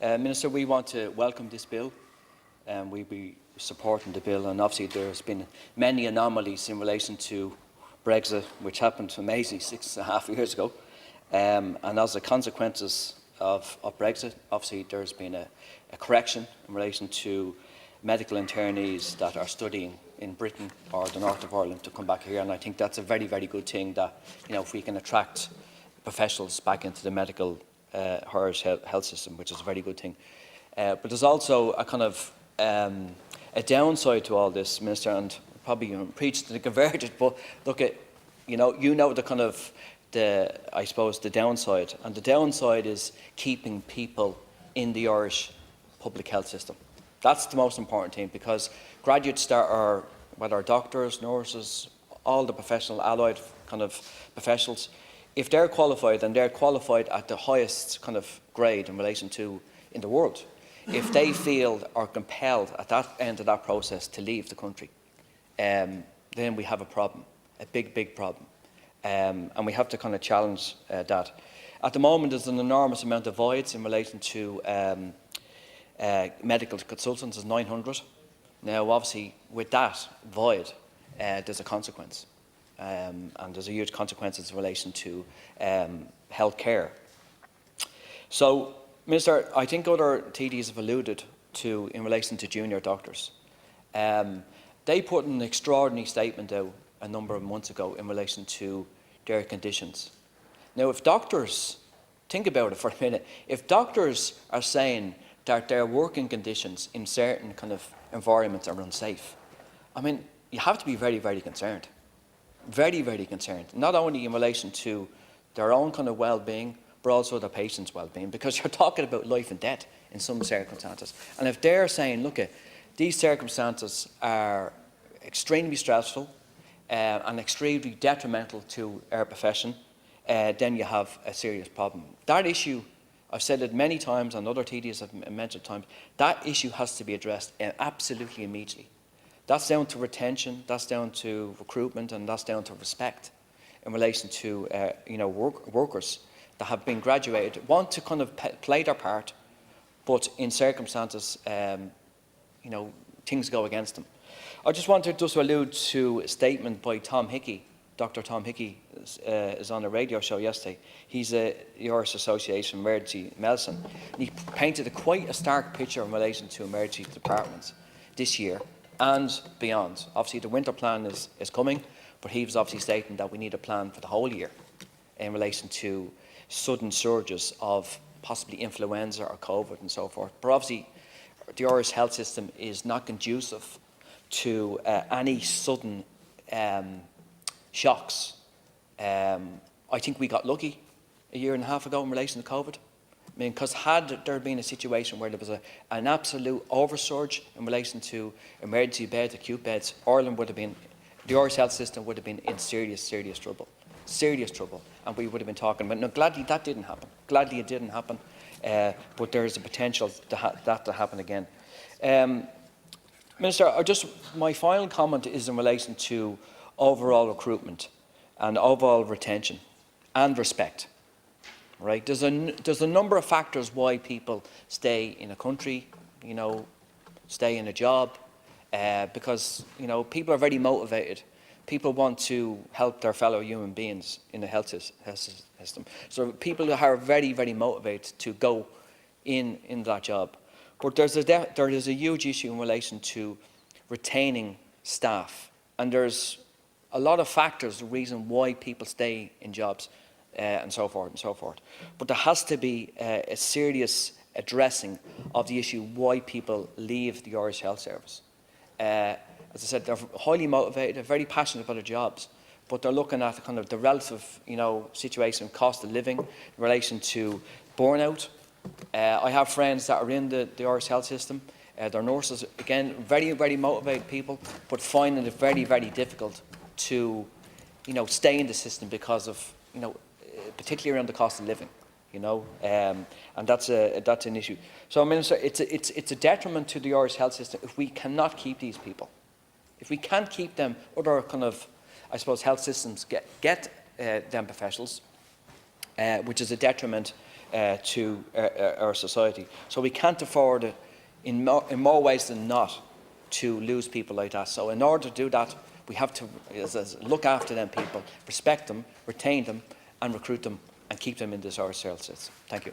Minister, we want to welcome this bill, and we'll be supporting the bill. And obviously, there's been many anomalies in relation to Brexit, which happened amazingly 6.5 years ago. And as a consequences of Brexit, obviously there's been a correction in relation to medical internees that are studying in Britain or the north of Ireland to come back here. And I think that's a very, very good thing that, if we can attract professionals back into the medical Irish health system, which is a very good thing. But there's also a kind of a downside to all this, Minister, and probably preach to the converted, but look at, the kind of, I suppose, the downside. And the downside is keeping people in the Irish public health system. That's the most important thing, because graduates that are, whether doctors, nurses, all the professional, allied kind of professionals, if they're qualified, and they're qualified at the highest kind of grade in relation to in the world, if they feel or compelled at that end of that process to leave the country, then we have a problem, a big, big problem. And we have to kind of challenge that. At the moment, there's an enormous amount of voids in relation to medical consultants, is 900. Now, obviously, with that void, there's a consequence. And there's a huge consequences in relation to health care. So, Minister, I think other TDs have alluded to in relation to junior doctors. They put an extraordinary statement out a number of months ago in relation to their conditions. Now, if doctors, think about it for a minute, if doctors are saying that their working conditions in certain kind of environments are unsafe, I mean, you have to be very, very concerned. Very, very concerned. Not only in relation to their own kind of well-being, but also their patients' well-being, because you're talking about life and death in some circumstances. And if they're saying, look, these circumstances are extremely stressful and extremely detrimental to our profession, then you have a serious problem. That issue, I've said it many times, and other TDs have mentioned times, that issue has to be addressed absolutely immediately. That's down to retention, that's down to recruitment, and that's down to respect in relation to workers that have been graduated, want to kind of play their part, but in circumstances, things go against them. I just wanted to allude to a statement by Tom Hickey. Dr. Tom Hickey is on a radio show yesterday. He's a Irish Association of Emergency Medicine. And he painted quite a stark picture in relation to emergency departments this year and beyond. Obviously, the winter plan is coming, but he was obviously stating that we need a plan for the whole year in relation to sudden surges of possibly influenza or COVID and so forth. But obviously, the Irish health system is not conducive to any sudden shocks. I think we got lucky a year and a half ago in relation to COVID. I mean, because had there been a situation where there was an absolute oversurge in relation to emergency beds, acute beds, Ireland would have been, the Irish health system would have been in serious, serious trouble. Serious trouble. And we would have been talking about, no, gladly that didn't happen. Gladly it didn't happen. But there is a potential that to happen again. Minister, my final comment is in relation to overall recruitment and overall retention and respect. Right? There's a number of factors why people stay in a country, stay in a job, because people are very motivated. People want to help their fellow human beings in the health system. So people are very, very motivated to go in that job. But there is a huge issue in relation to retaining staff, and there's a lot of factors, the reason why people stay in jobs. And so forth and so forth. But there has to be a serious addressing of the issue why people leave the Irish Health Service. As I said, they're highly motivated, they're very passionate about their jobs, but they're looking at kind of the relative, situation, cost of living, in relation to burnout. I have friends that are in the Irish health system. They're nurses, again, very, very motivated people, but finding it very, very difficult to, stay in the system because of, particularly around the cost of living, and that's an issue. So, Minister, it's a detriment to the Irish health system if we cannot keep these people. If we can't keep them, other kind of, I suppose, health systems get them professionals, which is a detriment to our society. So we can't afford it in more ways than not to lose people like that. So in order to do that, we have to look after them people, respect them, retain them, and recruit them, and keep them in this our services. Thank you.